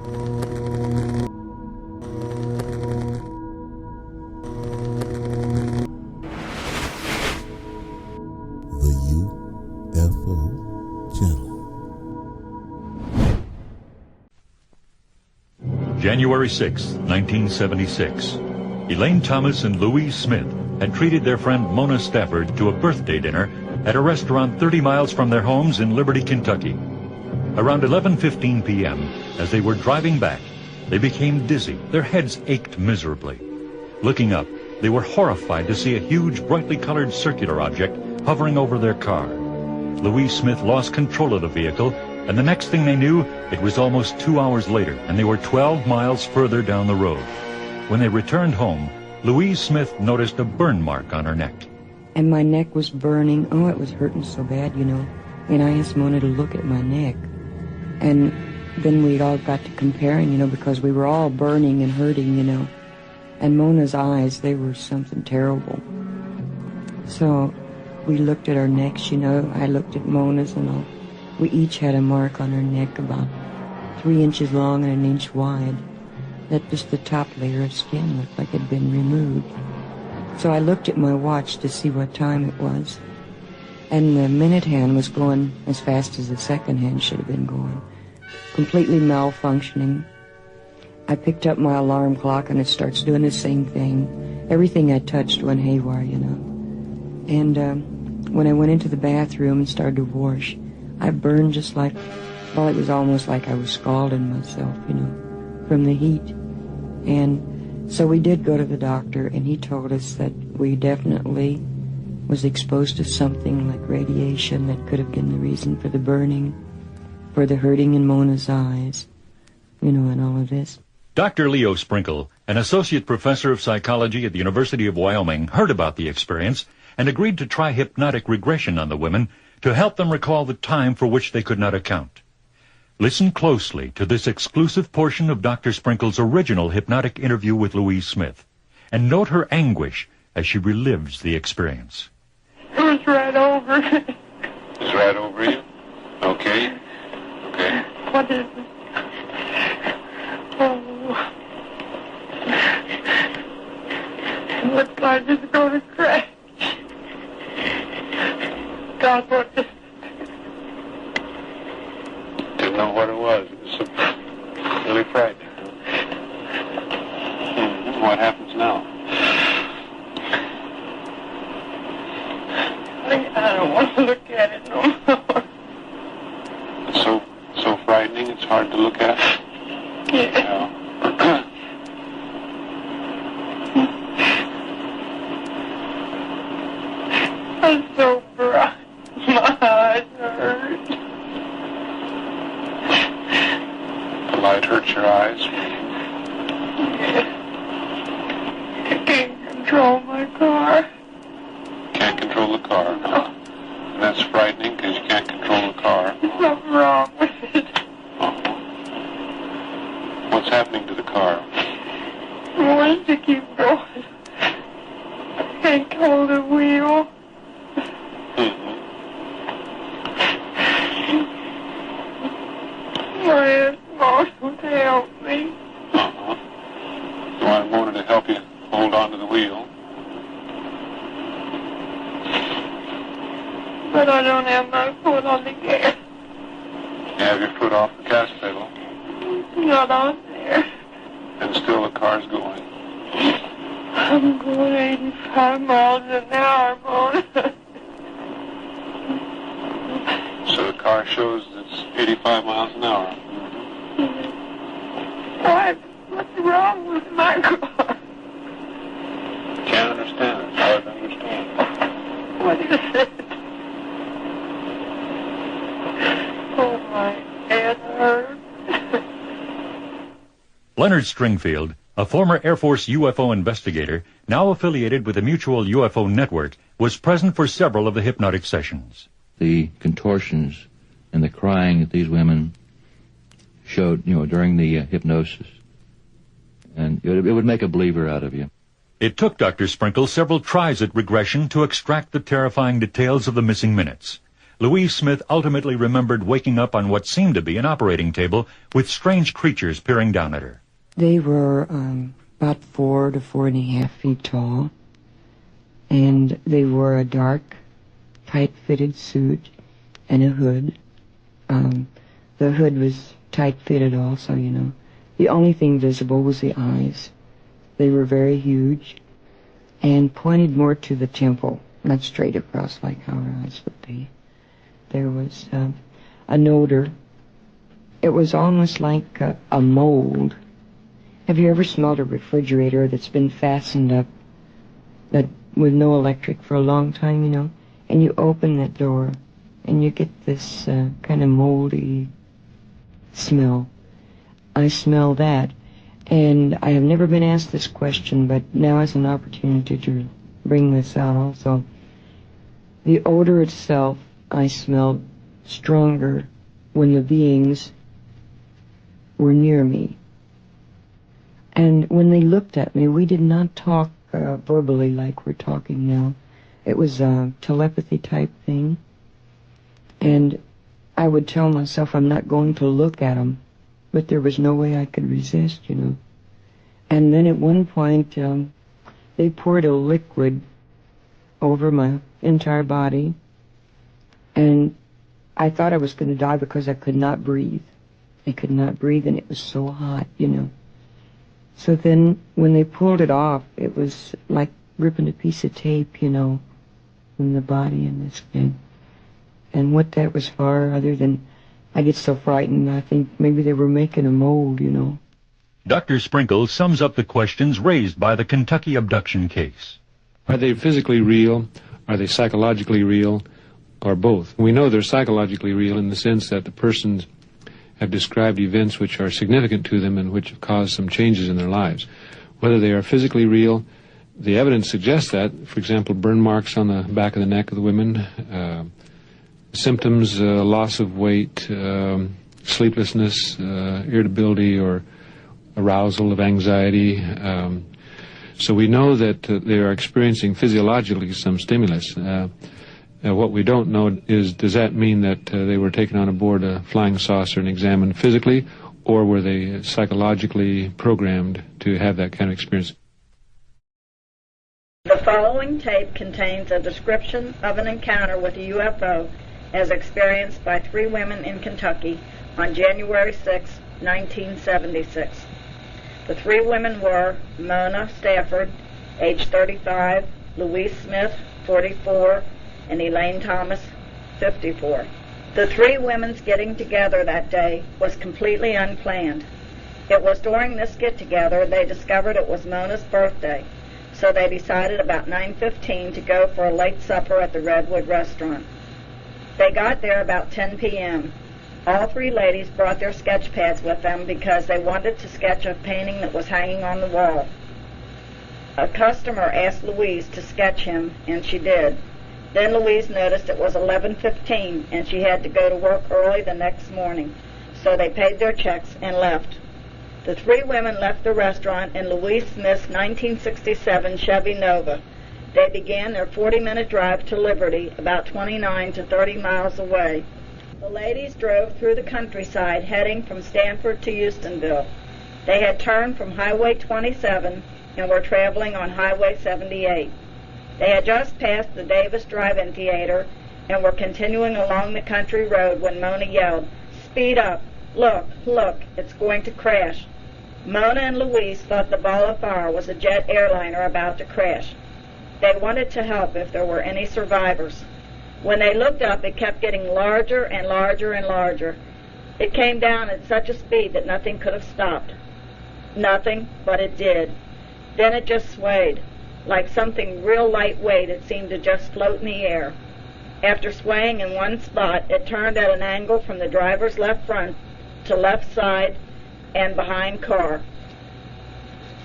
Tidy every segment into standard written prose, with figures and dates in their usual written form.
The UFO Channel. January 6, 1976. Elaine Thomas and Louise Smith had treated their friend Mona Stafford to a birthday dinner at a restaurant 30 miles from their homes in Liberty, Kentucky. Around 11:15 p.m., as they were driving back, they became dizzy. Their heads ached miserably. Looking up, they were horrified to see a huge, brightly colored circular object hovering over their car. Louise Smith lost control of the vehicle, and the next thing they knew, it was almost 2 hours later, and they were 12 miles further down the road. When they returned home, Louise Smith noticed a burn mark on her neck. And my neck was burning. Oh, it was hurting so bad, you know. And I asked Mona to look at my neck. And then we all got to comparing, you know, because we were all burning and hurting, you know. And Mona's eyes, they were something terrible. So we looked at our necks, you know. I looked at Mona's and all. We each had a mark on our neck about 3 inches long and 1 inch wide. That just the top layer of skin looked like it had been removed. So I looked at my watch to see what time it was. And the minute hand was going as fast as the second hand should have been going. Completely malfunctioning. I picked up my alarm clock and it starts doing the same thing. Everything I touched went haywire, you know. And when I went into the bathroom and started to wash, I burned just like, well, it was almost like I was scalding myself, you know, from the heat. And so we did go to the doctor, and he told us that we definitely was exposed to something like radiation that could have been the reason for the burning, for the hurting in Mona's eyes, you know, and all of this. Dr. Leo Sprinkle, an associate professor of psychology at the University of Wyoming, heard about the experience and agreed to try hypnotic regression on the women to help them recall the time for which they could not account. Listen closely to this exclusive portion of Dr. Sprinkle's original hypnotic interview with Louise Smith, and note her anguish as she relives the experience. It was right over. It was right over you? Okay. Okay. What is it? Oh. It looks like it's going to crash. God, what is it? Didn't know what it was. It was really frightening. What happens now? I don't want to look at it no more. It's so frightening, it's hard to look at. Yeah. I'm so bright. My eyes hurt. The light hurts your eyes. Yeah. I can't control my car. Can't control the car. No. And that's frightening because you can't control the car. There's something wrong with it. What's happening to the car? I want to keep going. I can't hold the wheel. My Aunt Mona to help me. You want Mona to help you hold on to the wheel? But I don't have my foot on the gas. You have your foot off the gas pedal, Not on there. and still the car's going. I'm going 85 miles an hour, Mona. So the car shows it's 85 miles an hour. What's wrong with my car? Can't understand it. It's hard to understand. What is it? Oh, my head hurts. Leonard Stringfield, a former Air Force UFO investigator, now affiliated with the Mutual UFO Network, was present for several of the hypnotic sessions. The contortions and the crying that these women showed, you know, during the hypnosis, and it would make a believer out of you. It took Dr. Sprinkle several tries at regression to extract the terrifying details of the missing minutes. Louise Smith ultimately remembered waking up on what seemed to be an operating table with strange creatures peering down at her. They were about 4 to 4.5 feet tall, and they wore a dark, tight-fitted suit and a hood. The hood was tight-fitted also, you know. The only thing visible was the eyes. They were very huge and pointed more to the temple, not straight across like how our eyes would be. There was an odor. It was almost like a mold. Have you ever smelled a refrigerator that's been fastened up that with no electric for a long time, you know? And you open that door and you get this kind of moldy smell. I smell that. And I have never been asked this question, but now is an opportunity to bring this out also. The odor itself, I smelled stronger when the beings were near me. And when they looked at me, we did not talk verbally like we're talking now. It was a telepathy type thing. And I would tell myself I'm not going to look at them, but there was no way I could resist, you know. And then at one point, they poured a liquid over my entire body, and I thought I was going to die because I could not breathe. I could not breathe, and it was so hot, you know. So then, when they pulled it off, it was like ripping a piece of tape, you know, from the body and the skin. And what that was for, other than I get so frightened, I think maybe they were making a mold, you know. Dr. Sprinkle sums up the questions raised by the Kentucky abduction case. Are they physically real? Are they psychologically real? Or both? We know they're psychologically real in the sense that the persons have described events which are significant to them and which have caused some changes in their lives. Whether they are physically real, the evidence suggests that. For example, burn marks on the back of the neck of the women, symptoms, loss of weight, sleeplessness, irritability or arousal of anxiety. So we know that they are experiencing physiologically some stimulus. What we don't know is, does that mean that they were taken on aboard a flying saucer and examined physically, or were they psychologically programmed to have that kind of experience? The following tape contains a description of an encounter with a UFO as experienced by 3 women in Kentucky on January 6, 1976. The 3 women were Mona Stafford, age 35, Louise Smith, 44, and Elaine Thomas, 54. The 3 women's getting together that day was completely unplanned. It was during this get-together they discovered it was Mona's birthday, so they decided about 9:15 to go for a late supper at the Redwood restaurant. They got there about 10 p.m. All 3 ladies brought their sketch pads with them because they wanted to sketch a painting that was hanging on the wall. A customer asked Louise to sketch him, and she did. Then Louise noticed it was 11:15 and she had to go to work early the next morning, so they paid their checks and left. The 3 women left the restaurant in Louise Smith's 1967 Chevy Nova. They began their 40-minute drive to Liberty, about 29 to 30 miles away. The ladies drove through the countryside heading from Stanford to Houstonville. They had turned from Highway 27 and were traveling on Highway 78. They had just passed the Davis Drive-In Theater and were continuing along the country road when Mona yelled, "Speed up! Look, look, it's going to crash." Mona and Louise thought the ball of fire was a jet airliner about to crash. They wanted to help if there were any survivors. When they looked up, it kept getting larger and larger and larger. It came down at such a speed that nothing could have stopped. Nothing, but it did. Then it just swayed. Like something real lightweight, it seemed to just float in the air. After swaying in one spot, it turned at an angle from the driver's left front to left side and behind car.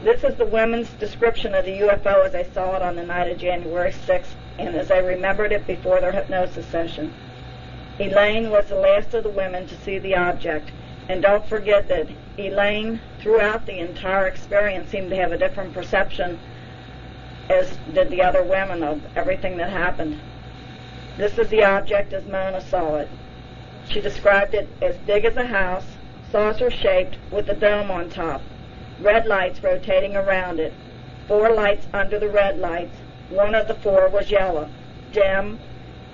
This is the women's description of the UFO as they saw it on the night of January 6th and as they remembered it before their hypnosis session. Elaine was the last of the women to see the object. And don't forget that Elaine, throughout the entire experience, seemed to have a different perception as did the other women of everything that happened. This is the object as Mona saw it. She described it as big as a house, saucer-shaped with a dome on top, red lights rotating around it, 4 lights under the red lights. One of the 4 was yellow, dim,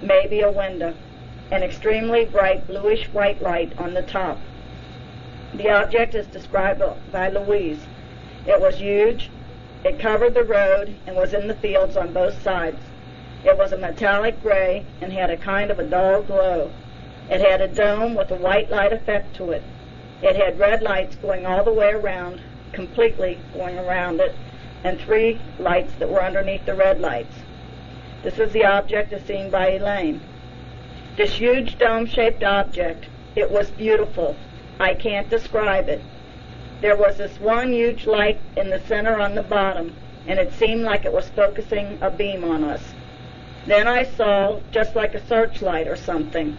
maybe a window, an extremely bright bluish-white light on the top. The object is described by Louise. It was huge, it covered the road, and was in the fields on both sides. It was a metallic gray and had a kind of a dull glow. It had a dome with a white light effect to it. It had red lights going all the way around, completely going around it, and 3 lights that were underneath the red lights. This is the object as seen by Elaine. This huge dome-shaped object, it was beautiful. I can't describe it. There was this one huge light in the center on the bottom, and it seemed like it was focusing a beam on us. Then I saw just like a searchlight or something.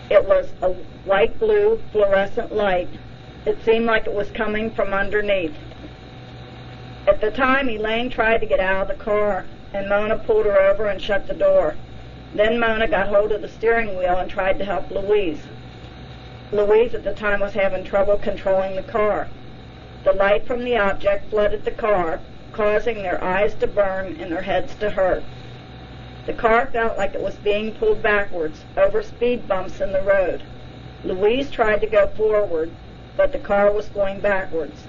It was a white-blue fluorescent light. It seemed like it was coming from underneath. At the time, Elaine tried to get out of the car, and Mona pulled her over and shut the door. Then Mona got hold of the steering wheel and tried to help Louise. Louise at the time was having trouble controlling the car. The light from the object flooded the car, causing their eyes to burn and their heads to hurt. The car felt like it was being pulled backwards over speed bumps in the road. Louise tried to go forward, but the car was going backwards.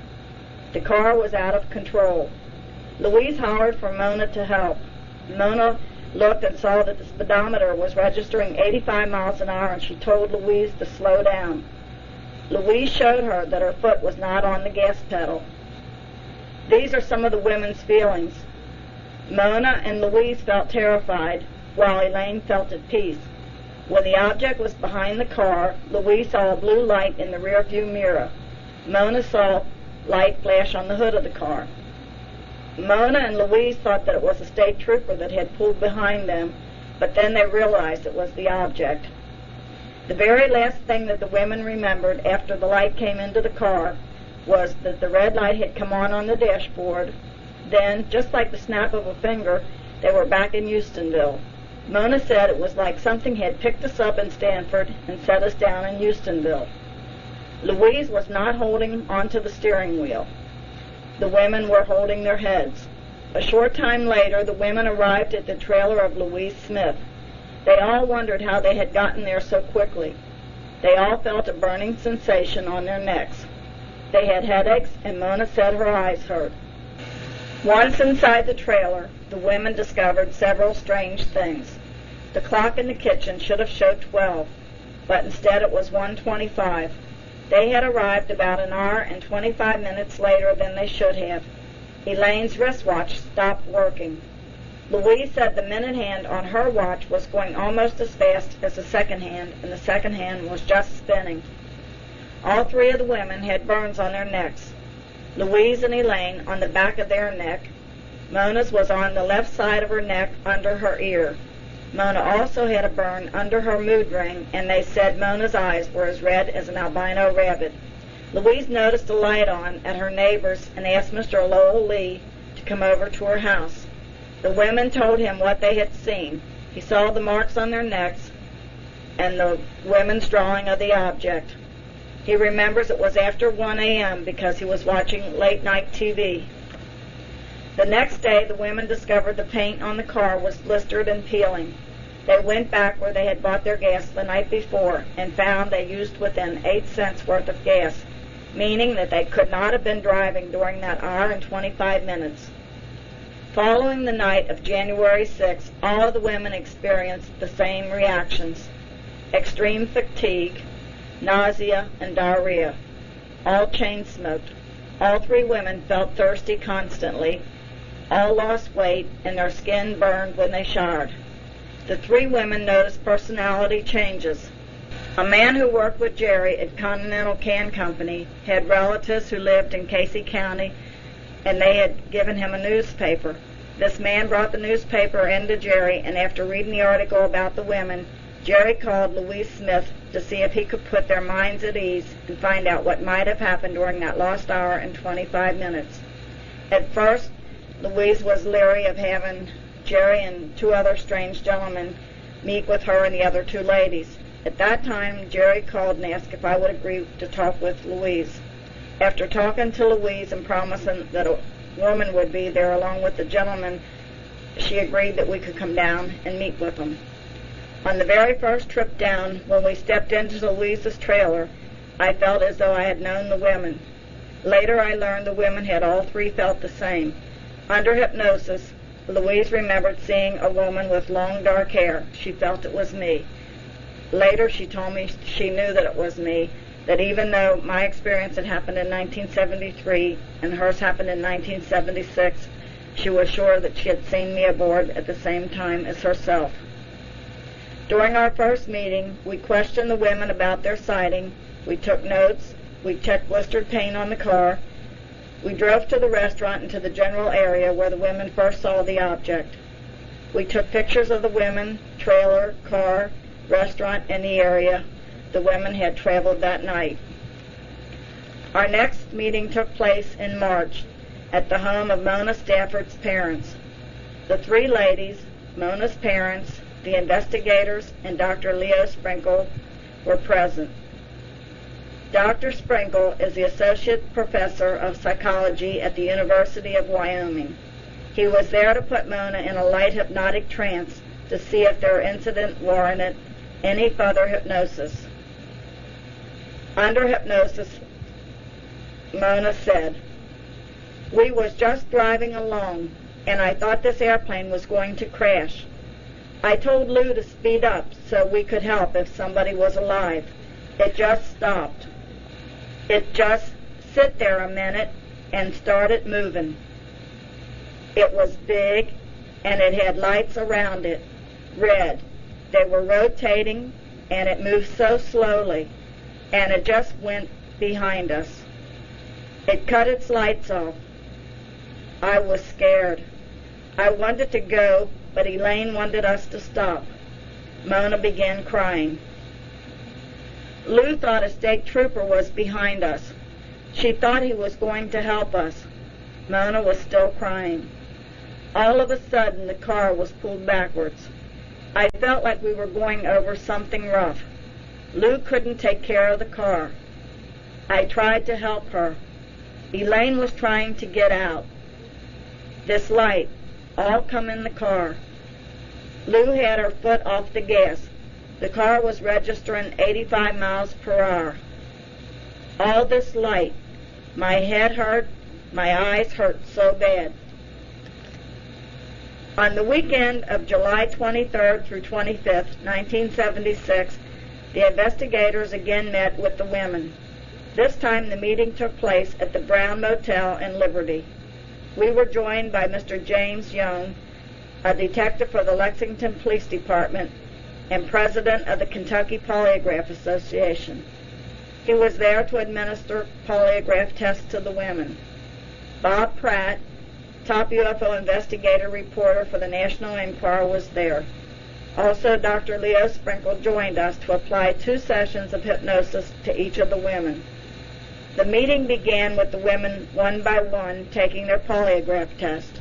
The car was out of control. Louise hollered for Mona to help. Mona looked and saw that the speedometer was registering 85 miles an hour, and she told Louise to slow down. Louise showed her that her foot was not on the gas pedal. These are some of the women's feelings. Mona and Louise felt terrified, while Elaine felt at peace. When the object was behind the car, Louise saw a blue light in the rearview mirror. Mona saw light flash on the hood of the car. Mona and Louise thought that it was a state trooper that had pulled behind them, but then they realized it was the object. The very last thing that the women remembered after the light came into the car was that the red light had come on the dashboard. Then, just like the snap of a finger, they were back in Houstonville. Mona said it was like something had picked us up in Stanford and set us down in Houstonville. Louise was not holding onto the steering wheel. The women were holding their heads. A short time later, the women arrived at the trailer of Louise Smith. They all wondered how they had gotten there so quickly. They all felt a burning sensation on their necks. They had headaches, and Mona said her eyes hurt. Once inside the trailer, the women discovered several strange things. The clock in the kitchen should have showed 12, but instead it was 1:25. They had arrived about an hour and 25 minutes later than they should have. Elaine's wristwatch stopped working. Louise said the minute hand on her watch was going almost as fast as the second hand, and the second hand was just spinning. All 3 of the women had burns on their necks. Louise and Elaine on the back of their neck. Mona's was on the left side of her neck under her ear. Mona also had a burn under her mood ring, and they said Mona's eyes were as red as an albino rabbit. Louise noticed a light on at her neighbor's and asked Mr. Lowell Lee to come over to her house. The women told him what they had seen. He saw the marks on their necks and the women's drawing of the object. He remembers it was after 1 a.m. because he was watching late-night TV. The next day, the women discovered the paint on the car was blistered and peeling. They went back where they had bought their gas the night before and found they used within 8 cents worth of gas, meaning that they could not have been driving during that hour and 25 minutes. Following the night of January 6, all of the women experienced the same reactions: extreme fatigue, nausea, and diarrhea. All chain smoked. All 3 women felt thirsty constantly. All lost weight, and their skin burned when they showered. The 3 women noticed personality changes. A man who worked with Jerry at Continental Can Company had relatives who lived in Casey County, and they had given him a newspaper. This man brought the newspaper into Jerry, and after reading the article about the women, Jerry called Louise Smith to see if he could put their minds at ease and find out what might have happened during that lost hour and 25 minutes. At first, Louise was leery of having Jerry and 2 other strange gentlemen meet with her and the other two ladies. At that time, Jerry called and asked if I would agree to talk with Louise. After talking to Louise and promising that a woman would be there along with the gentleman, she agreed that we could come down and meet with them. On the very first trip down, when we stepped into Louise's trailer, I felt as though I had known the women. Later, I learned the women had all three felt the same. Under hypnosis, Louise remembered seeing a woman with long dark hair. She felt it was me. Later, she told me she knew that it was me, that even though my experience had happened in 1973 and hers happened in 1976, she was sure that she had seen me aboard at the same time as herself. During our first meeting, we questioned the women about their sighting. We took notes. We checked blistered paint on the car. We drove to the restaurant and to the general area where the women first saw the object. We took pictures of the women, trailer, car, restaurant, and the area the women had traveled that night. Our next meeting took place in March at the home of Mona Stafford's parents. The three ladies, Mona's parents, the investigators, and Dr. Leo Sprinkle were present. Dr. Sprinkle is the Associate Professor of Psychology at the University of Wyoming. He was there to put Mona in a light hypnotic trance to see if their incident warranted any further hypnosis. Under hypnosis, Mona said, "We was just driving along, and I thought this airplane was going to crash. I told Lou to speed up so we could help if somebody was alive. It just stopped. It just sit there a minute and started moving. It was big, and it had lights around it, red. They were rotating, and it moved so slowly, and it just went behind us. It cut its lights off. I was scared. I wanted to go, but Elaine wanted us to stop." Mona began crying. Lou thought a state trooper was behind us. She thought he was going to help us. Mona was still crying. All of a sudden, the car was pulled backwards. I felt like we were going over something rough. Lou couldn't take care of the car. I tried to help her. Elaine was trying to get out. This light all come in the car. Lou had her foot off the gas. The car was registering 85 miles per hour. All this light. My head hurt. My eyes hurt so bad. On the weekend of July 23rd through 25th, 1976, the investigators again met with the women. This time the meeting took place at the Brown Motel in Liberty. We were joined by Mr. James Young, a detective for the Lexington Police Department and president of the Kentucky Polygraph Association. He was there to administer polygraph tests to the women. Bob Pratt, top UFO investigator reporter for the National Enquirer, was there. Also, Dr. Leo Sprinkle joined us to apply 2 sessions of hypnosis to each of the women. The meeting began with the women one by one taking their polygraph test.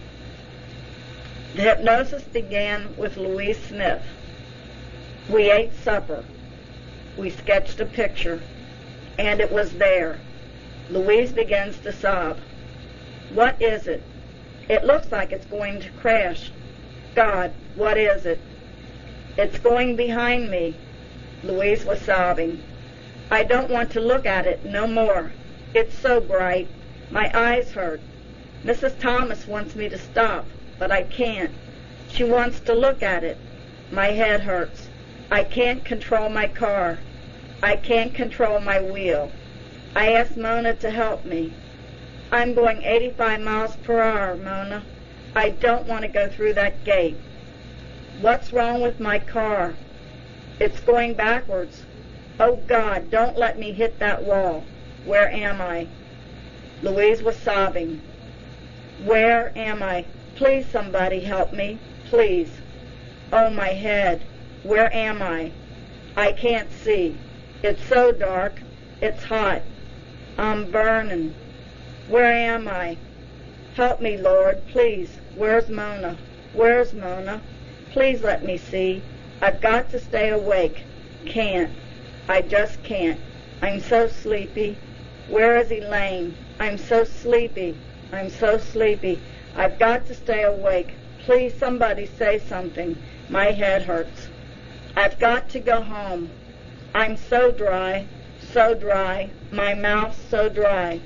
The hypnosis began with Louise Smith. We ate supper. We sketched a picture, and it was there. Louise begins to sob. "What is it? It looks like it's going to crash. God, what is it? It's going behind me." Louise was sobbing. "I don't want to look at it no more. It's so bright. My eyes hurt. Mrs. Thomas wants me to stop, but I can't. She wants to look at it. My head hurts. I can't control my car. I can't control my wheel. I asked Mona to help me. I'm going 85 miles per hour, Mona. I don't want to go through that gate. What's wrong with my car? It's going backwards. Oh, God, don't let me hit that wall. Where am I?" Louise was sobbing. "Where am I? Please, somebody help me. Please. Oh, my head. Where am I? I can't see. It's so dark. It's hot. I'm burning. Where am I? Help me, Lord, please. Where's Mona? Where's Mona? Please let me see. I've got to stay awake. Can't. I just can't. I'm so sleepy. Where is Elaine? I'm so sleepy. I'm so sleepy. I've got to stay awake. Please, somebody say something. My head hurts. I've got to go home. I'm so dry, so dry. My mouth's so dry.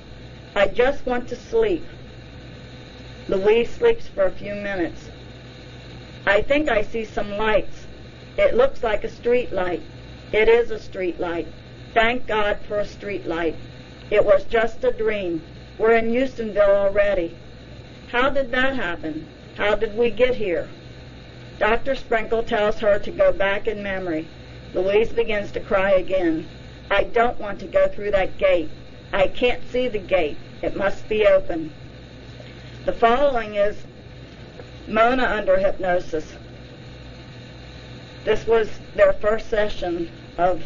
I just want to sleep. Louise sleeps for a few minutes. I think I see some lights. It looks like a street light. It is a street light. Thank God for a street light. It was just a dream. We're in Houstonville already. How did that happen? How did we get here? Dr. Sprinkle tells her to go back in memory. Louise begins to cry again. I don't want to go through that gate. I can't see the gate. It must be open. The following is Mona under hypnosis. This was their first session of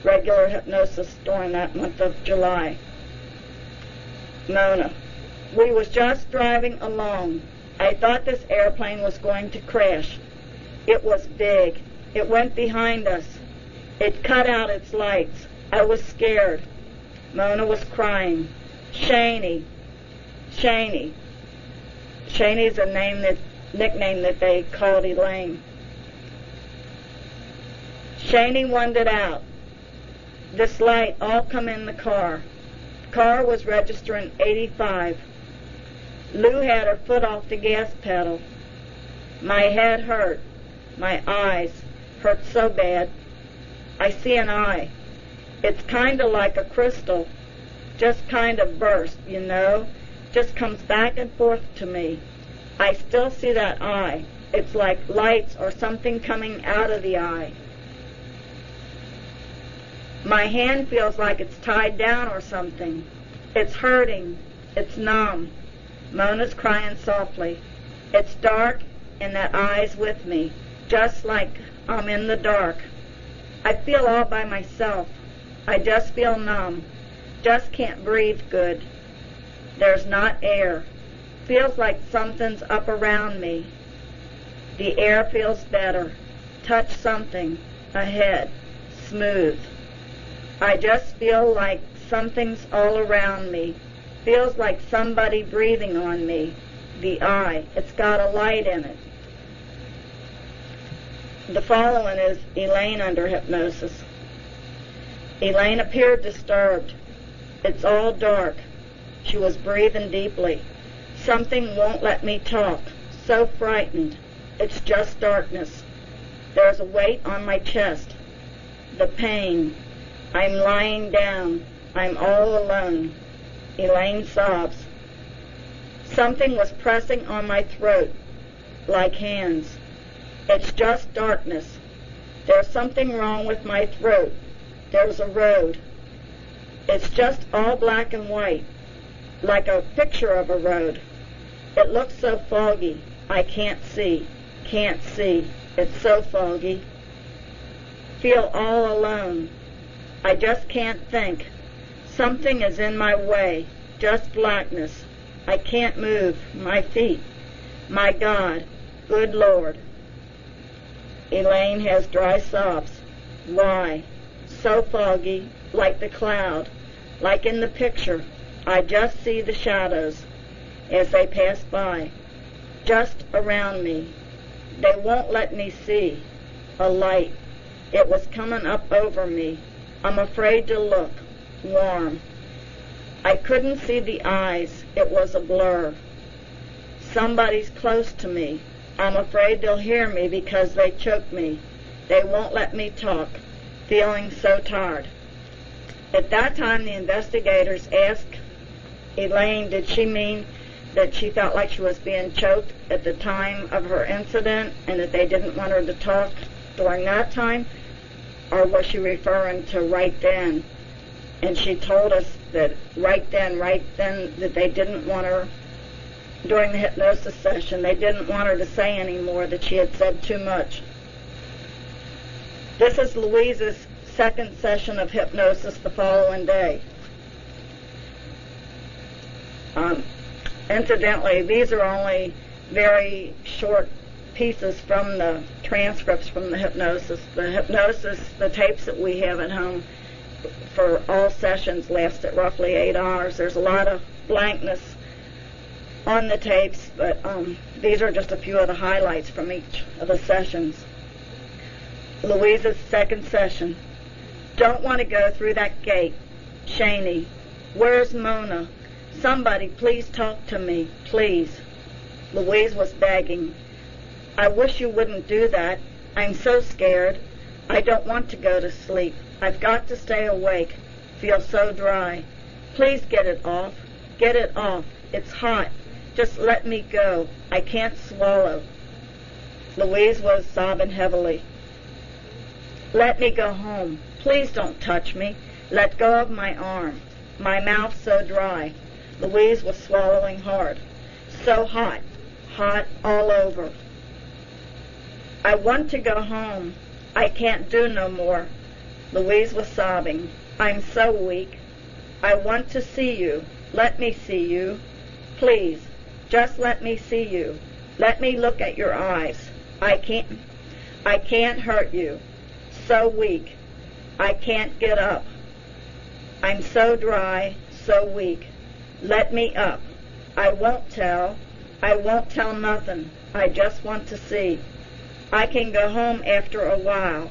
regular hypnosis during that month of July. Mona. We was just driving along. I thought this airplane was going to crash. It was big. It went behind us. It cut out its lights. I was scared. Mona was crying. Shaney. Shaney. Shaney's a nickname that they called Elaine. Shaney wanted out. This light all come in the car. The car was registering 85. Lou had her foot off the gas pedal. My head hurt. My eyes hurt so bad. I see an eye. It's kind of like a crystal. Just kind of burst, you know. Just comes back and forth to me. I still see that eye. It's like lights or something coming out of the eye. My hand feels like it's tied down or something. It's hurting. It's numb. Mona's crying softly. It's dark and that eye's with me, just like I'm in the dark. I feel all by myself. I just feel numb. Just can't breathe good. There's not air. Feels like something's up around me. The air feels better. Touch something. Ahead. Smooth. I just feel like something's all around me. Feels like somebody breathing on me. The eye. It's got a light in it. The following is Elaine under hypnosis. Elaine appeared disturbed. It's all dark. She was breathing deeply. Something won't let me talk. So frightened. It's just darkness. There's a weight on my chest. The pain. I'm lying down. I'm all alone. Elaine sobs. Something was pressing on my throat, like hands. It's just darkness. There's something wrong with my throat. There's a road. It's just all black and white, like a picture of a road. It looks so foggy. I can't see. Can't see. It's so foggy. Feel all alone. I just can't think. Something is in my way. Just blackness. I can't move. My feet. My God. Good Lord. Elaine has dry sobs. Why? So foggy, like the cloud, like in the picture. I just see the shadows as they pass by, just around me. They won't let me see. A light. It was coming up over me. I'm afraid to look. Warm. I couldn't see the eyes. It was a blur. Somebody's close to me. I'm afraid they'll hear me because they choke me. They won't let me talk. Feeling so tired. At that time, the investigators asked Elaine, did she mean that she felt like she was being choked at the time of her incident and that they didn't want her to talk during that time? Or was she referring to right then? And she told us that right then, that they didn't want her, during the hypnosis session, they didn't want her to say any more, that she had said too much. This is Louise's second session of hypnosis the following day. Incidentally, these are only very short pieces from the transcripts from the hypnosis. The tapes that we have at home for all sessions last at roughly 8 hours. There's a lot of blankness on the tapes, but these are just a few of the highlights from each of the sessions. Louise's second session. Don't want to go through that gate. Shaney. Where's Mona? Somebody please talk to me, please. Louise was begging. I wish you wouldn't do that. I'm so scared. I don't want to go to sleep. I've got to stay awake. Feel so dry. Please get it off. Get it off. It's hot. Just let me go. I can't swallow. Louise was sobbing heavily. Let me go home. Please don't touch me. Let go of my arm. My mouth so dry. Louise was swallowing hard. So hot. Hot all over. I want to go home. I can't do no more. Louise was sobbing. I'm so weak. I want to see you. Let me see you. Please, just let me see you. Let me look at your eyes. I can't hurt you. So weak. I can't get up. I'm so dry, so weak. Let me up. I won't tell. I won't tell nothing. I just want to see. I can go home after a while.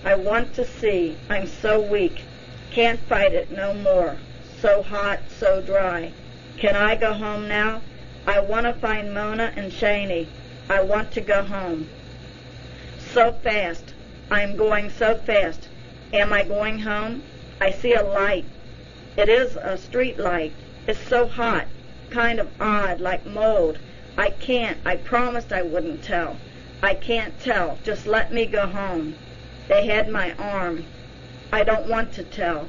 I want to see. I'm so weak. Can't fight it no more. So hot, so dry. Can I go home now? I want to find Mona and Shaney. I want to go home. So fast. I'm going so fast. Am I going home? I see a light. It is a street light. It's so hot. Kind of odd, like mold. I can't. I promised I wouldn't tell. I can't tell. Just let me go home. They had my arm. I don't want to tell.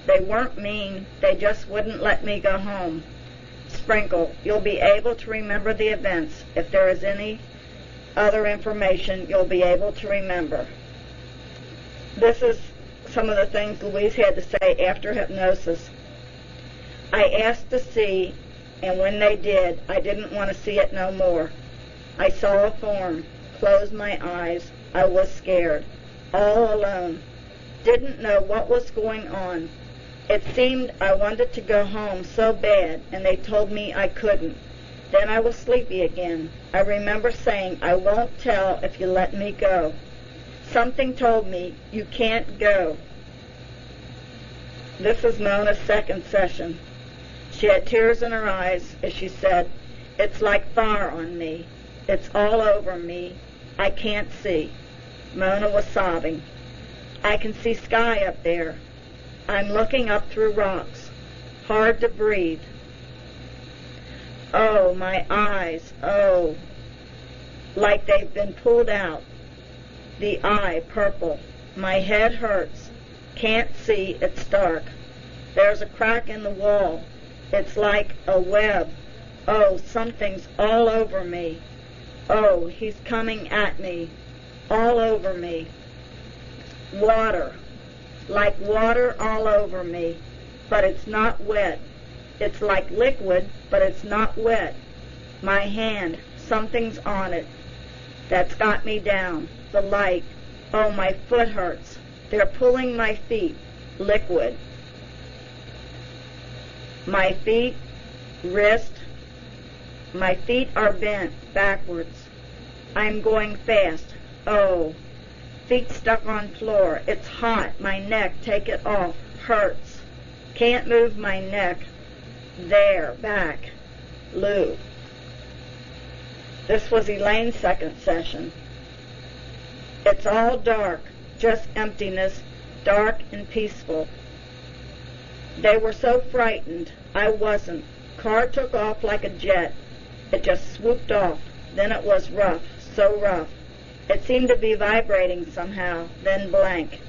They weren't mean. They just wouldn't let me go home. Sprinkle, you'll be able to remember the events. If there is any other information, you'll be able to remember. This is some of the things Louise had to say after hypnosis. I asked to see, and when they did, I didn't want to see it no more. I saw a form, closed my eyes. I was scared, all alone. Didn't know what was going on. It seemed I wanted to go home so bad, and they told me I couldn't. Then I was sleepy again. I remember saying, I won't tell if you let me go. Something told me, you can't go. This is Mona's second session. She had tears in her eyes as she said, it's like fire on me. It's all over me. I can't see. Mona was sobbing. I can see sky up there. I'm looking up through rocks. Hard to breathe. Oh, my eyes, oh, like they've been pulled out. The eye purple. My head hurts. Can't see, it's dark. There's a crack in the wall. It's like a web. Oh, something's all over me. Oh, he's coming at me. All over me. Water. Like water all over me. But it's not wet. It's like liquid, but it's not wet. My hand, something's on it. That's got me down. The light. Oh, my foot hurts. They're pulling my feet. Liquid. My feet, wrist. My feet are bent backwards. I'm going fast. Oh, feet stuck on floor. It's hot. My neck, take it off. Hurts. Can't move my neck. There, back. Lou. This was Elaine's second session. It's all dark, just emptiness, dark and peaceful. They were so frightened. I wasn't. Car took off like a jet. It just swooped off. Then it was rough, so rough. It seemed to be vibrating somehow, then blank.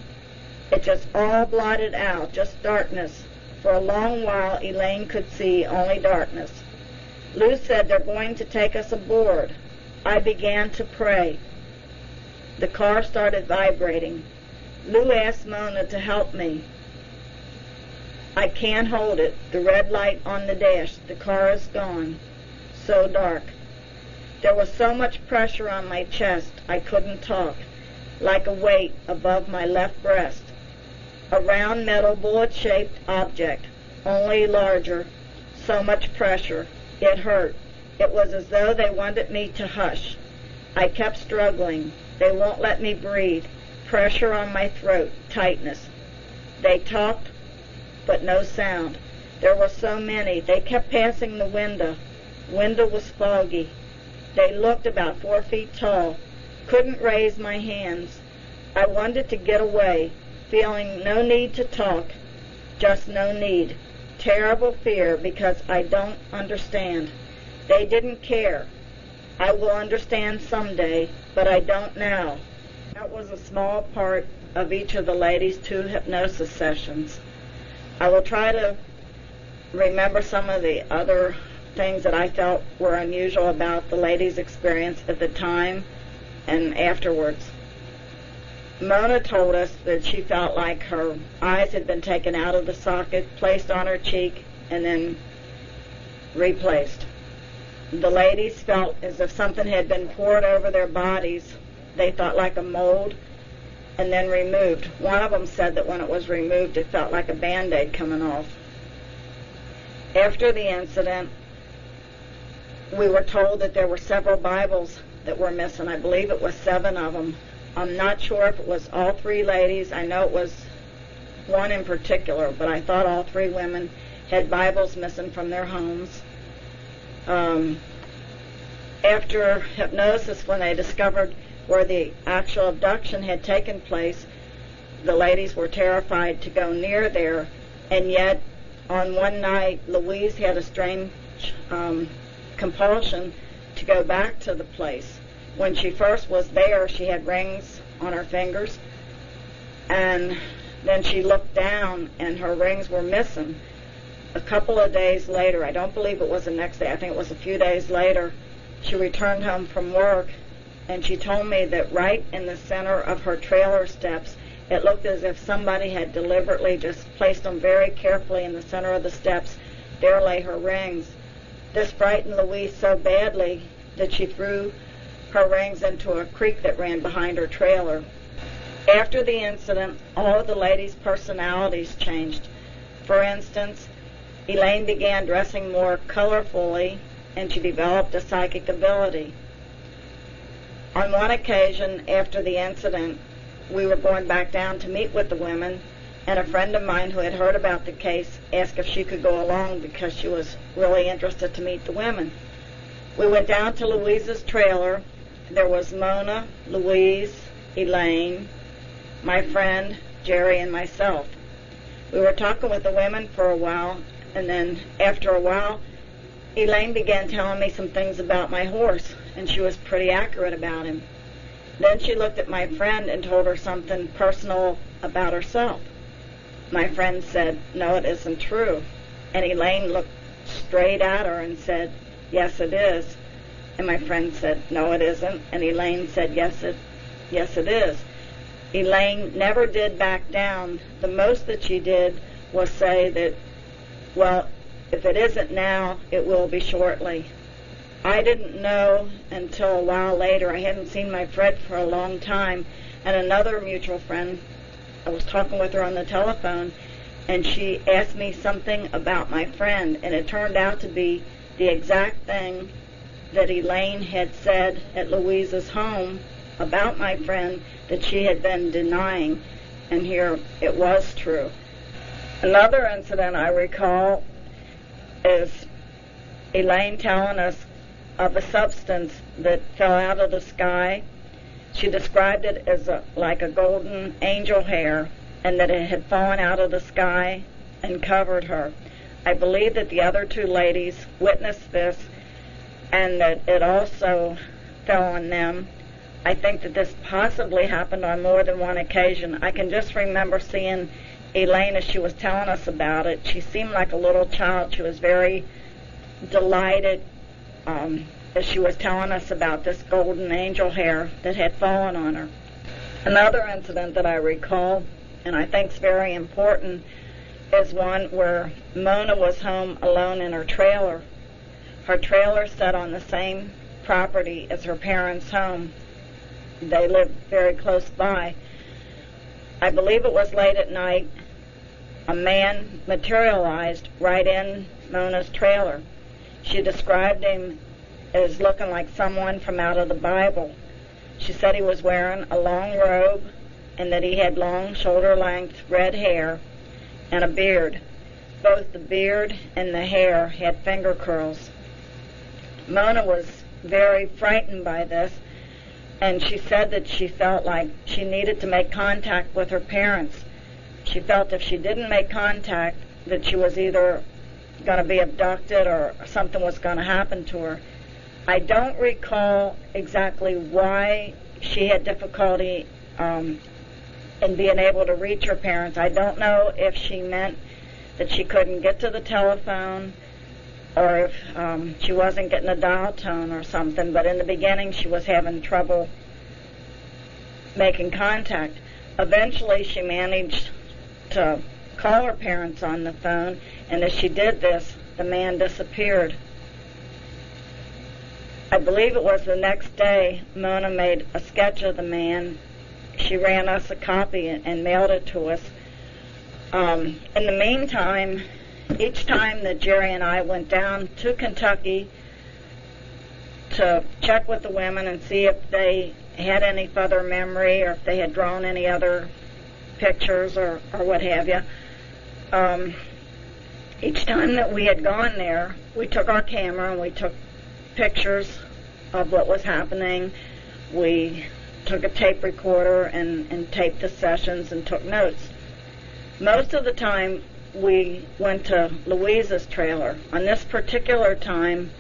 It just all blotted out, just darkness. For a long while, Elaine could see only darkness. Lou said they're going to take us aboard. I began to pray. The car started vibrating. Lou asked Mona to help me. I can't hold it. The red light on the dash. The car is gone. So dark. There was so much pressure on my chest I couldn't talk, like a weight above my left breast. A round metal bullet-shaped object, only larger, so much pressure. It hurt. It was as though they wanted me to hush. I kept struggling. They won't let me breathe. Pressure on my throat, tightness. They talked, but no sound. There were so many. They kept passing the window. Window was foggy. They looked about 4 feet tall. Couldn't raise my hands. I wanted to get away, feeling no need to talk, just no need. Terrible fear because I don't understand. They didn't care. I will understand someday, but I don't now. That was a small part of each of the ladies' 2 hypnosis sessions. I will try to remember some of the other things that I felt were unusual about the ladies' experience at the time and afterwards. Mona told us that she felt like her eyes had been taken out of the socket, placed on her cheek, and then replaced. The ladies felt as if something had been poured over their bodies. They thought like a mold, and then removed. One of them said that when it was removed, it felt like a Band-Aid coming off. After the incident, we were told that there were several Bibles that were missing. I believe it was 7 of them. I'm not sure if it was all 3 ladies. I know it was one in particular, but I thought all 3 women had Bibles missing from their homes. After hypnosis, when they discovered where the actual abduction had taken place, the ladies were terrified to go near there, and yet on one night Louise had a strange compulsion to go back to the place. When she first was there, she had rings on her fingers, and then she looked down and her rings were missing. A couple of days later, I don't believe it was the next day, I think it was a few days later, she returned home from work, and she told me that right in the center of her trailer steps, it looked as if somebody had deliberately just placed them very carefully in the center of the steps. There lay her rings. This frightened Louise so badly that she threw her rings into a creek that ran behind her trailer. After the incident, all of the ladies' personalities changed. For instance, Elaine began dressing more colorfully, and she developed a psychic ability. On one occasion, after the incident, we were going back down to meet with the women, and a friend of mine who had heard about the case asked if she could go along because she was really interested to meet the women. We went down to Louise's trailer. There was Mona, Louise, Elaine, my friend, Jerry, and myself. We were talking with the women for a while, and then after a while, Elaine began telling me some things about my horse, and she was pretty accurate about him. Then she looked at my friend and told her something personal about herself. My friend said, "No, it isn't true." And Elaine looked straight at her and said, "Yes, it is." And my friend said, "No, it isn't." And Elaine said, yes, it is. Elaine never did back down. The most that she did was say that, well, if it isn't now, it will be shortly. I didn't know until a while later. I hadn't seen my friend for a long time, and another mutual friend, I was talking with her on the telephone, and she asked me something about my friend, and it turned out to be the exact thing that Elaine had said at Louise's home about my friend that she had been denying, and here it was true. Another incident I recall is Elaine telling us of a substance that fell out of the sky. She described it as like a golden angel hair, and that it had fallen out of the sky and covered her. I believe that the other 2 ladies witnessed this, and that it also fell on them. I think that this possibly happened on more than one occasion. I can just remember seeing Elaine as she was telling us about it. She seemed like a little child. She was very delighted as she was telling us about this golden angel hair that had fallen on her. Another incident that I recall, and I think is very important, is one where Mona was home alone in her trailer. Her trailer sat on the same property as her parents' home. They lived very close by. I believe it was late at night, a man materialized right in Mona's trailer. She described him as looking like someone from out of the Bible. She said he was wearing a long robe and that he had long shoulder-length red hair and a beard. Both the beard and the hair had finger curls. Mona was very frightened by this, and she said that she felt like she needed to make contact with her parents. She felt if she didn't make contact, that she was either going to be abducted or something was going to happen to her. I don't recall exactly why she had difficulty in being able to reach her parents. I don't know if she meant that she couldn't get to the telephone or if she wasn't getting a dial tone or something, but in the beginning she was having trouble making contact. Eventually she managed to call her parents on the phone, and as she did this, the man disappeared. I believe it was the next day Mona made a sketch of the man. She ran us a copy and mailed it to us. In the meantime, each time that Jerry and I went down to Kentucky to check with the women and see if they had any further memory or if they had drawn any other pictures or what have you, each time that we had gone there, we took our camera and we took pictures of what was happening. We took a tape recorder and taped the sessions and took notes. Most of the time we went to Louise's trailer. On this particular time,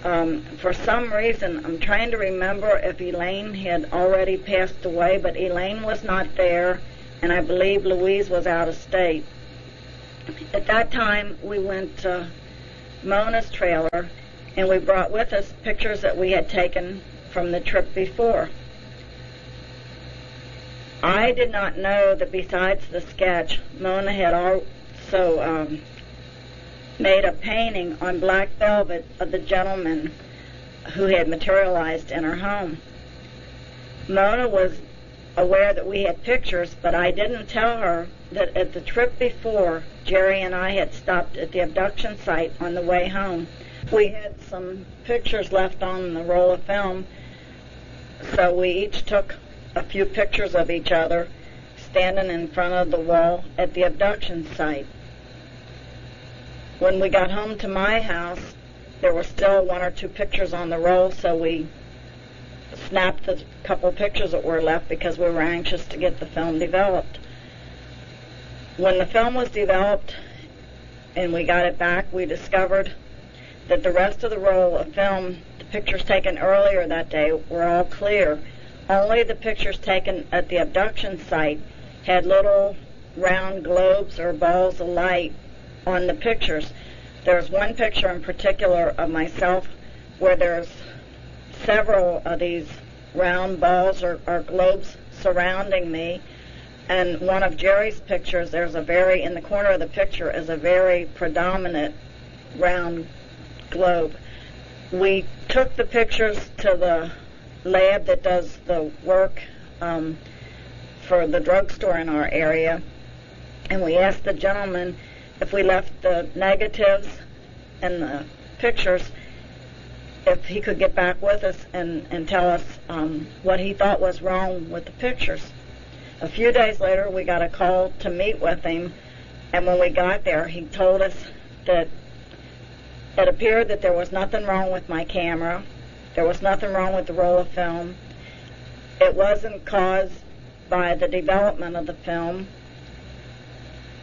for some reason, I'm trying to remember if Elaine had already passed away, but Elaine was not there, and I believe Louise was out of state. At that time, we went to Mona's trailer, and we brought with us pictures that we had taken from the trip before. I did not know that besides the sketch, Mona had also made a painting on black velvet of the gentleman who had materialized in her home. Mona was aware that we had pictures, but I didn't tell her that at the trip before, Jerry and I had stopped at the abduction site on the way home. We had some pictures left on the roll of film, so we each took a few pictures of each other standing in front of the wall at the abduction site. When we got home to my house, there were still one or two pictures on the roll, so we snapped the couple pictures that were left because we were anxious to get the film developed. When the film was developed and we got it back, we discovered that the rest of the roll of film, the pictures taken earlier that day, were all clear. Only the pictures taken at the abduction site had little round globes or balls of light on the pictures. There's one picture in particular of myself where there's several of these round balls or globes surrounding me, and one of Jerry's pictures, in the corner of the picture is a very predominant round globe. We took the pictures to the lab that does the work for the drugstore in our area, and we asked the gentleman if we left the negatives and the pictures, if he could get back with us and tell us what he thought was wrong with the pictures. A few days later, we got a call to meet with him, and when we got there, he told us that it appeared that there was nothing wrong with my camera, there was nothing wrong with the roll of film. It wasn't caused by the development of the film.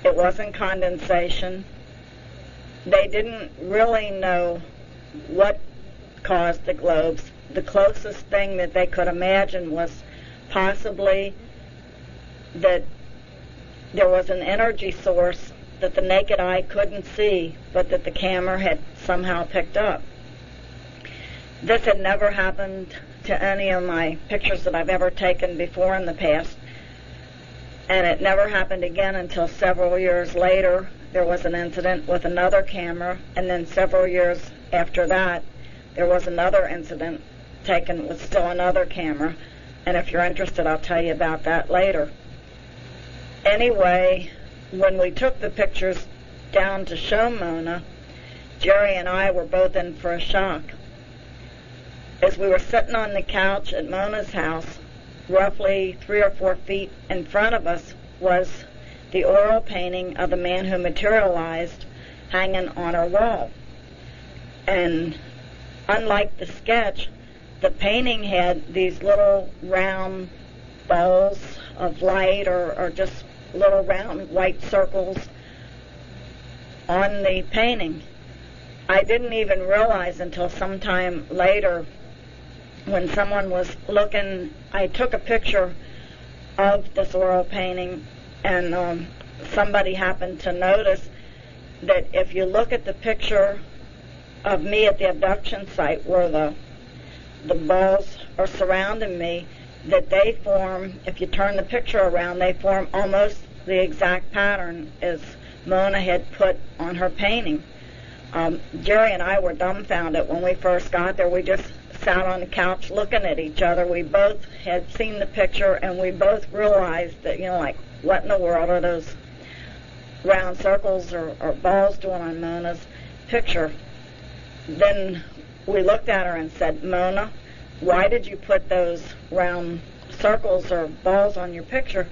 It wasn't condensation. They didn't really know what caused the globes. The closest thing that they could imagine was possibly that there was an energy source that the naked eye couldn't see, but that the camera had somehow picked up. This had never happened to any of my pictures that I've ever taken before in the past, and it never happened again until several years later. There was an incident with another camera, and then several years after that, there was another incident taken with still another camera, and if you're interested, I'll tell you about that later. Anyway, when we took the pictures down to show Mona, Jerry and I were both in for a shock. As we were sitting on the couch at Mona's house, roughly 3 or 4 feet in front of us was the oil painting of the man who materialized hanging on our wall. And unlike the sketch, the painting had these little round balls of light or just little round white circles on the painting. I didn't even realize until sometime later when someone was looking, I took a picture of this oil painting, and somebody happened to notice that if you look at the picture of me at the abduction site where the balls are surrounding me, that they form, if you turn the picture around, they form almost the exact pattern as Mona had put on her painting. Jerry and I were dumbfounded when we first got there. We just sat on the couch looking at each other. We both had seen the picture, and we both realized that, like, what in the world are those round circles or balls doing on Mona's picture? Then we looked at her and said, Mona, why did you put those round circles or balls on your picture?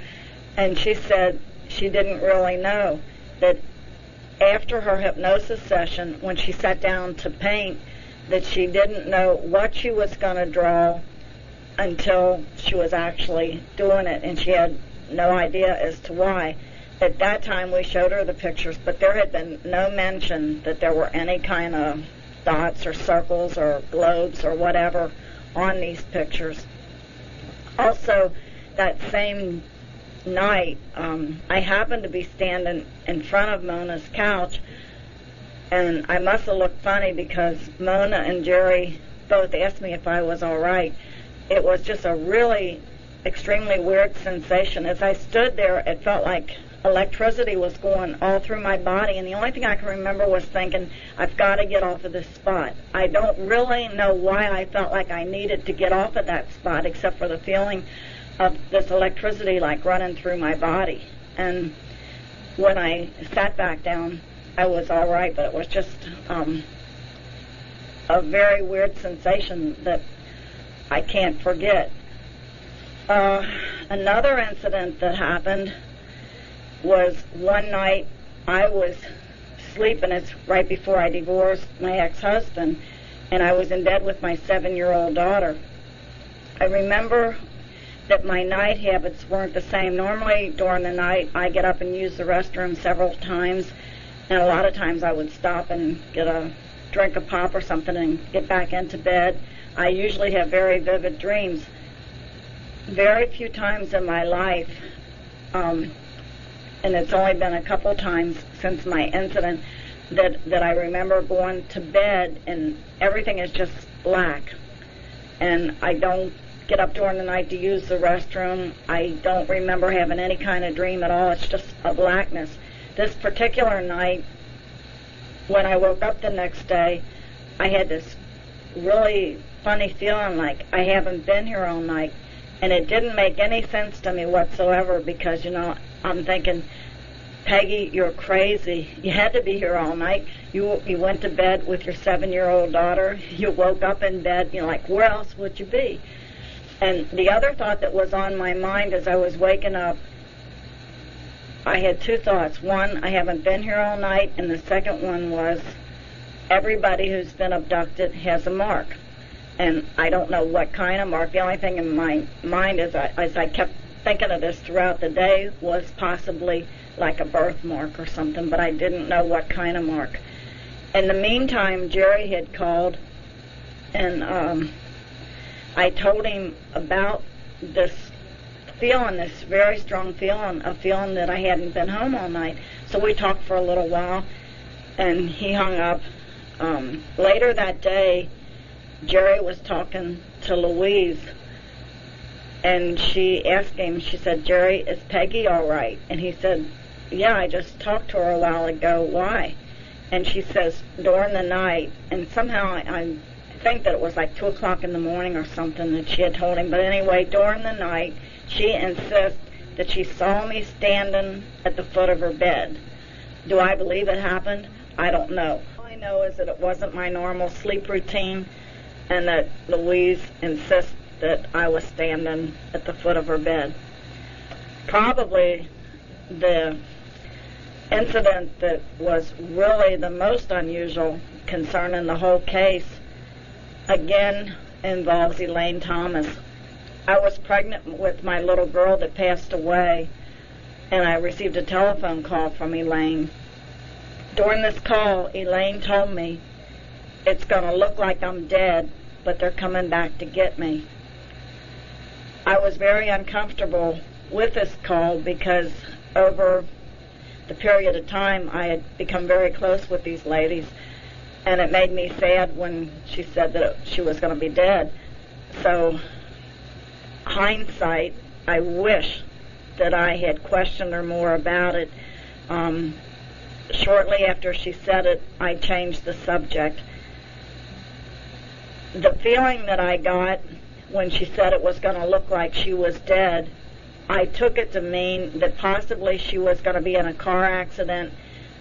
And she said she didn't really know, that after her hypnosis session, when she sat down to paint, that she didn't know what she was going to draw until she was actually doing it, and she had no idea as to why. At that time, we showed her the pictures, but there had been no mention that there were any kind of dots or circles or globes or whatever on these pictures. Also, that same night, I happened to be standing in front of Mona's couch, and I must have looked funny because Mona and Jerry both asked me if I was all right. It was just a really extremely weird sensation. As I stood there, it felt like electricity was going all through my body, and the only thing I can remember was thinking, I've got to get off of this spot. I don't really know why I felt like I needed to get off of that spot, except for the feeling of this electricity like running through my body. And when I sat back down, I was all right, but it was just a very weird sensation that I can't forget. Another incident that happened was one night I was sleeping. It's right before I divorced my ex-husband, and I was in bed with my 7-year-old daughter. I remember that my night habits weren't the same. Normally during the night I get up and use the restroom several times, and a lot of times I would stop and get a drink of pop or something and get back into bed. I usually have very vivid dreams. Very few times in my life, and it's only been a couple times since my incident, that I remember going to bed and everything is just black. And I don't get up during the night to use the restroom. I don't remember having any kind of dream at all. It's just a blackness. This particular night, when I woke up the next day, I had this really funny feeling like I haven't been here all night. And it didn't make any sense to me whatsoever because, I'm thinking, Peggy, you're crazy. You had to be here all night. You went to bed with your 7-year-old daughter. You woke up in bed. Like, where else would you be? And the other thought that was on my mind as I was waking up, I had two thoughts. One, I haven't been here all night, and the second one was, everybody who's been abducted has a mark. And I don't know what kind of mark. The only thing in my mind as I kept thinking of this throughout the day was possibly like a birthmark or something, but I didn't know what kind of mark. In the meantime, Jerry had called, and I told him about this feeling, this very strong feeling, a feeling that I hadn't been home all night. So we talked for a little while, and he hung up. Later that day, Jerry was talking to Louise, and she asked him, she said, Jerry, is Peggy all right? And he said, yeah, I just talked to her a while ago. Why? And she says, during the night, and somehow I think that it was like 2 o'clock in the morning or something that she had told him. But anyway, during the night, she insists that she saw me standing at the foot of her bed. Do I believe it happened? I don't know. All I know is that it wasn't my normal sleep routine, and that Louise insists that I was standing at the foot of her bed. Probably the incident that was really the most unusual concerning the whole case, again, involves Elaine Thomas. I was pregnant with my little girl that passed away, and I received a telephone call from Elaine. During this call, Elaine told me, "It's going to look like I'm dead, but they're coming back to get me." I was very uncomfortable with this call because over the period of time I had become very close with these ladies, and it made me sad when she said that she was going to be dead. So, hindsight, I wish that I had questioned her more about it. Shortly after she said it, I changed the subject. The feeling that I got when she said it was going to look like she was dead, I took it to mean that possibly she was going to be in a car accident,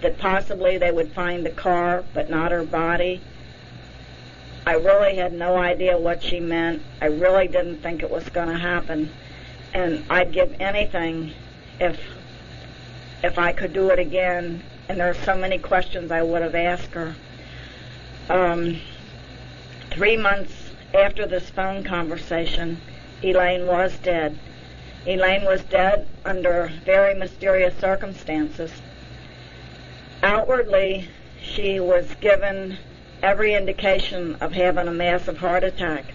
that possibly they would find the car but not her body. I really had no idea what she meant. I really didn't think it was going to happen. And I'd give anything if I could do it again. And there are so many questions I would have asked her. 3 months after this phone conversation, Elaine was dead. Elaine was dead under very mysterious circumstances. Outwardly, she was given every indication of having a massive heart attack.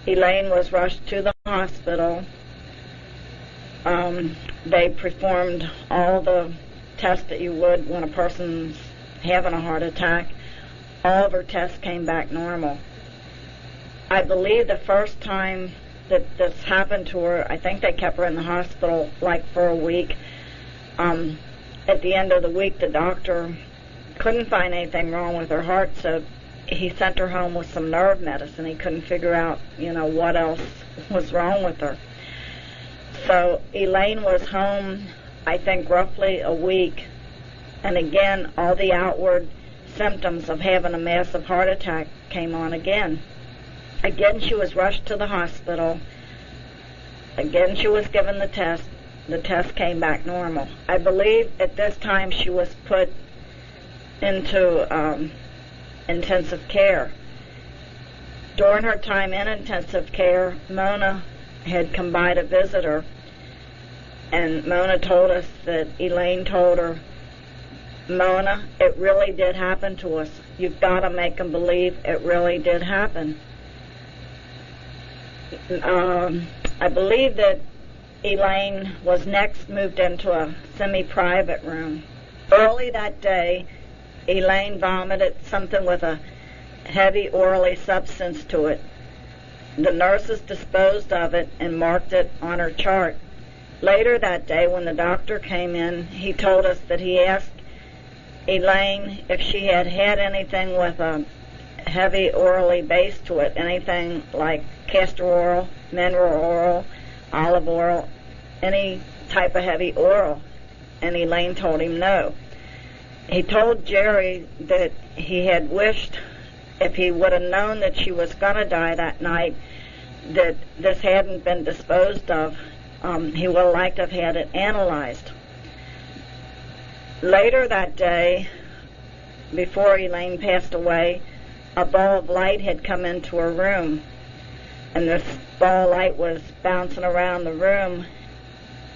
Elaine was rushed to the hospital. They performed all the tests that you would when a person's having a heart attack. All of her tests came back normal. I believe the first time that this happened to her, I think they kept her in the hospital like for a week. At the end of the week, the doctor couldn't find anything wrong with her heart, so he sent her home with some nerve medicine. He couldn't figure out, what else was wrong with her. So Elaine was home, I think, roughly a week, and again, all the outward symptoms of having a massive heart attack came on again. Again, she was rushed to the hospital. Again, she was given the test. The test came back normal. I believe at this time she was put into intensive care. During her time in intensive care, Mona had come by to visit her, and Mona told us that Elaine told her, "Mona, it really did happen to us. You've got to make them believe it really did happen." I believe that Elaine was next moved into a semi-private room. Early that day, Elaine vomited something with a heavy oily substance to it. The nurses disposed of it and marked it on her chart. Later that day, when the doctor came in, he told us that he asked Elaine if she had had anything with a heavy oily base to it, anything like castor oil, mineral oil, olive oil, any type of heavy oil, and Elaine told him no. He told Jerry that he had wished, if he would have known that she was going to die that night, that this hadn't been disposed of. He would have liked to have had it analyzed. Later that day, before Elaine passed away, a ball of light had come into her room, and this ball of light was bouncing around the room,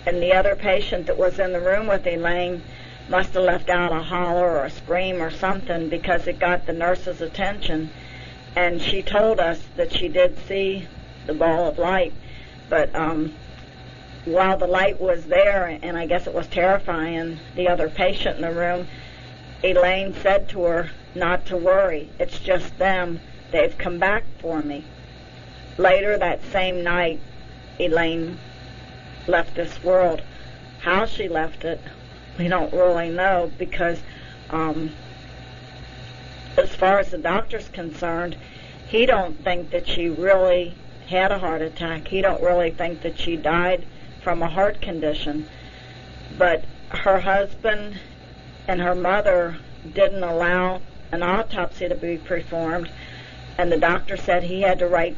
and the other patient that was in the room with Elaine must have left out a holler or a scream or something, because it got the nurse's attention, and she told us that she did see the ball of light, but while the light was there, and I guess it was terrifying the other patient in the room, Elaine said to her not to worry. It's just them. They've come back for me. Later that same night, Elaine left this world. How she left it, we don't really know, because as far as the doctor's concerned, he don't think that she really had a heart attack. He don't really think that she died from a heart condition. But her husband and her mother didn't allow an autopsy to be performed, and the doctor said he had to write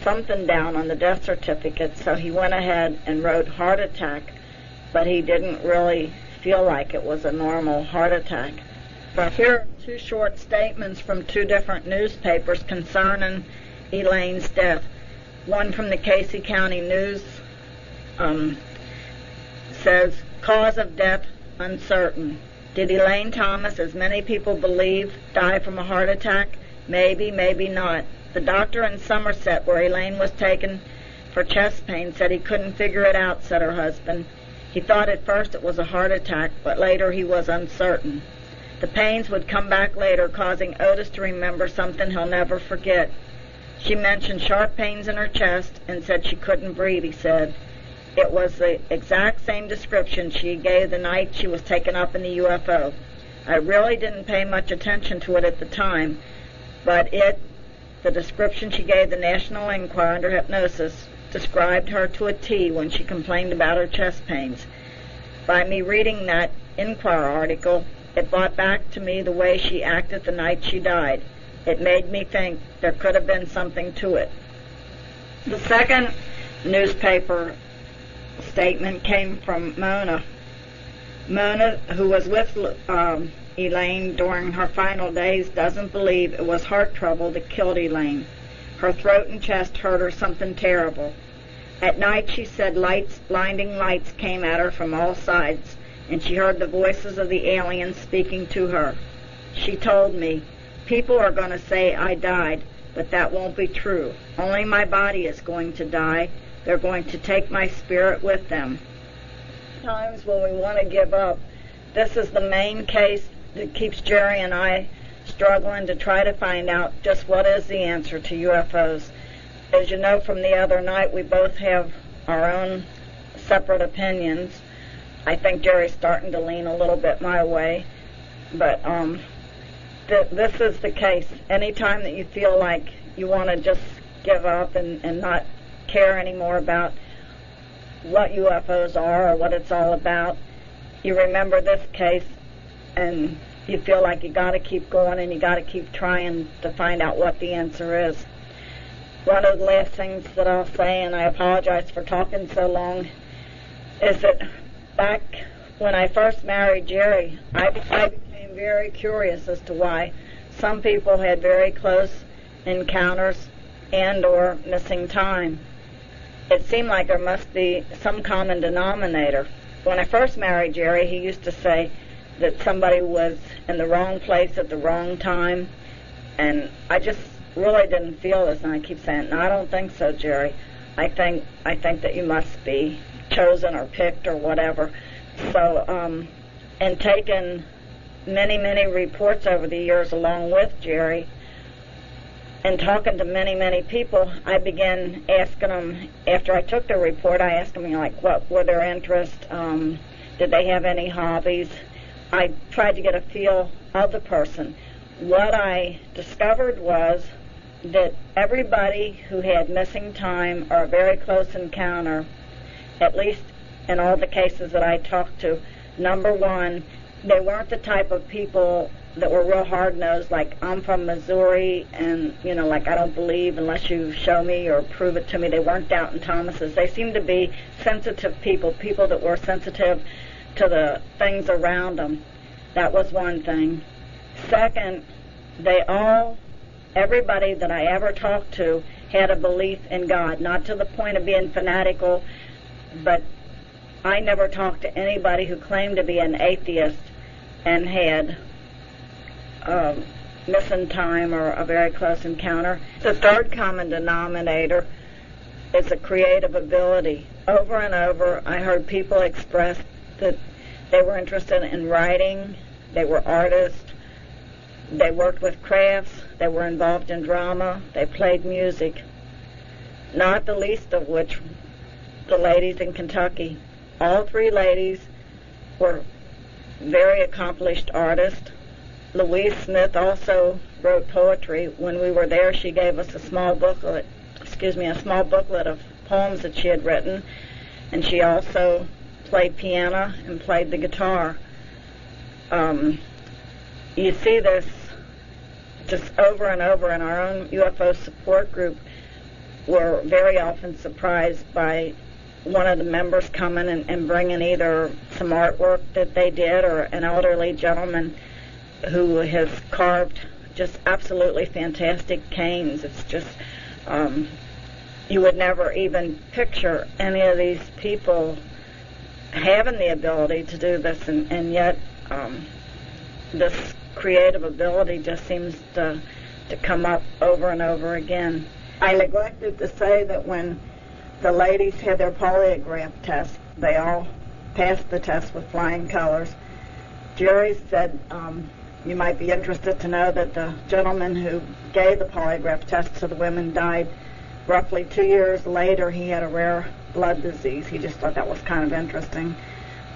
something down on the death certificate, so he went ahead and wrote heart attack, but he didn't really feel like it was a normal heart attack. But here are two short statements from two different newspapers concerning Elaine's death. One from the Casey County News says, cause of death uncertain. Did Elaine Thomas, as many people believe, die from a heart attack? Maybe, maybe not. The doctor in Somerset, where Elaine was taken for chest pain, said he couldn't figure it out, said her husband. He thought at first it was a heart attack, but later he was uncertain. The pains would come back later, causing Otis to remember something he'll never forget. She mentioned sharp pains in her chest and said she couldn't breathe, he said. It was the exact same description she gave the night she was taken up in the UFO. I really didn't pay much attention to it at the time, but the description she gave the National Enquirer under hypnosis, described her to a T when she complained about her chest pains. By me reading that Enquirer article, it brought back to me the way she acted the night she died. It made me think there could have been something to it. The second newspaper statement came from Mona. Mona, who was with Elaine during her final days, doesn't believe it was heart trouble that killed Elaine. Her throat and chest hurt her something terrible. At night, she said blinding lights came at her from all sides, and she heard the voices of the aliens speaking to her. She told me, people are going to say I died, but that won't be true. Only my body is going to die. They're going to take my spirit with them. Times when we want to give up, this is the main case that keeps Jerry and I struggling to try to find out just what is the answer to UFOs. As you know from the other night, we both have our own separate opinions. I think Jerry's starting to lean a little bit my way, but this is the case. Anytime that you feel like you want to just give up and not care anymore about what UFOs are or what it's all about, you remember this case and you feel like you got to keep going and you got to keep trying to find out what the answer is. One of the last things that I'll say, and I apologize for talking so long, is that back when I first married Jerry, I became very curious as to why some people had very close encounters and or missing time. It seemed like there must be some common denominator. When I first married Jerry, he used to say that somebody was in the wrong place at the wrong time, and I just really didn't feel this, and I keep saying, no, I don't think so, Jerry. I think that you must be chosen or picked or whatever. So, and taking many, many reports over the years along with Jerry, and talking to many, many people, I began asking them, after I took the report, I asked them, like, what were their interests? Did they have any hobbies? I tried to get a feel of the person. What I discovered was that everybody who had missing time or a very close encounter, at least in all the cases that I talked to, number one, they weren't the type of people that were real hard-nosed, like, I'm from Missouri, and, like, I don't believe unless you show me or prove it to me. They weren't Doubting Thomases. They seemed to be sensitive people that were sensitive to the things around them. That was one thing. Second, everybody that I ever talked to had a belief in God, not to the point of being fanatical, but I never talked to anybody who claimed to be an atheist and had missing time or a very close encounter. The third common denominator is a creative ability. Over and over, I heard people express that they were interested in writing, they were artists, they worked with crafts, they were involved in drama, they played music, not the least of which the ladies in Kentucky. All three ladies were very accomplished artists. Louise Smith also wrote poetry. When we were there, she gave us a small booklet of poems that she had written, and she also played piano and played the guitar. You see this just over and over in our own UFO support group. We're very often surprised by one of the members coming and bringing either some artwork that they did or an elderly gentleman who has carved just absolutely fantastic canes. It's just, you would never even picture any of these people having the ability to do this, and yet this creative ability just seems to come up over and over again. I neglected to say that when the ladies had their polygraph test, they all passed the test with flying colors. Jerry said, you might be interested to know that the gentleman who gave the polygraph test to the women died roughly 2 years later. He had a rare blood disease. He just thought that was kind of interesting.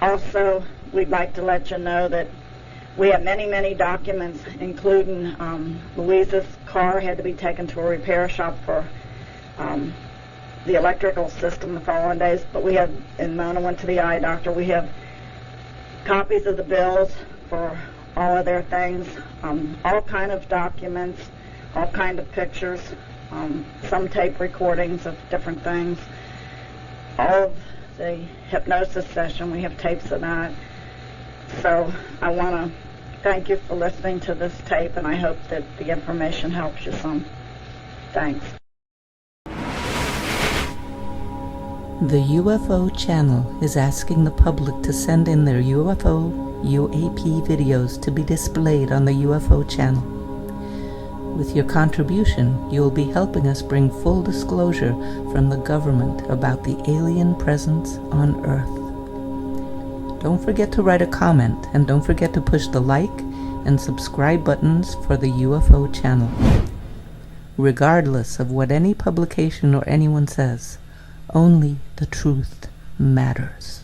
Also, we'd like to let you know that we have many, many documents, including Louisa's car had to be taken to a repair shop for the electrical system the following days, but we have, and Mona went to the eye doctor, we have copies of the bills for all of their things, all kind of documents, all kind of pictures, some tape recordings of different things. All of the hypnosis session, we have tapes of that. So I want to thank you for listening to this tape, and I hope that the information helps you some. Thanks. The UFO Channel is asking the public to send in their UFO, UAP videos to be displayed on the UFO Channel. With your contribution, you will be helping us bring full disclosure from the government about the alien presence on Earth. Don't forget to write a comment, and don't forget to push the like and subscribe buttons for the UFO Channel. Regardless of what any publication or anyone says, only the truth matters.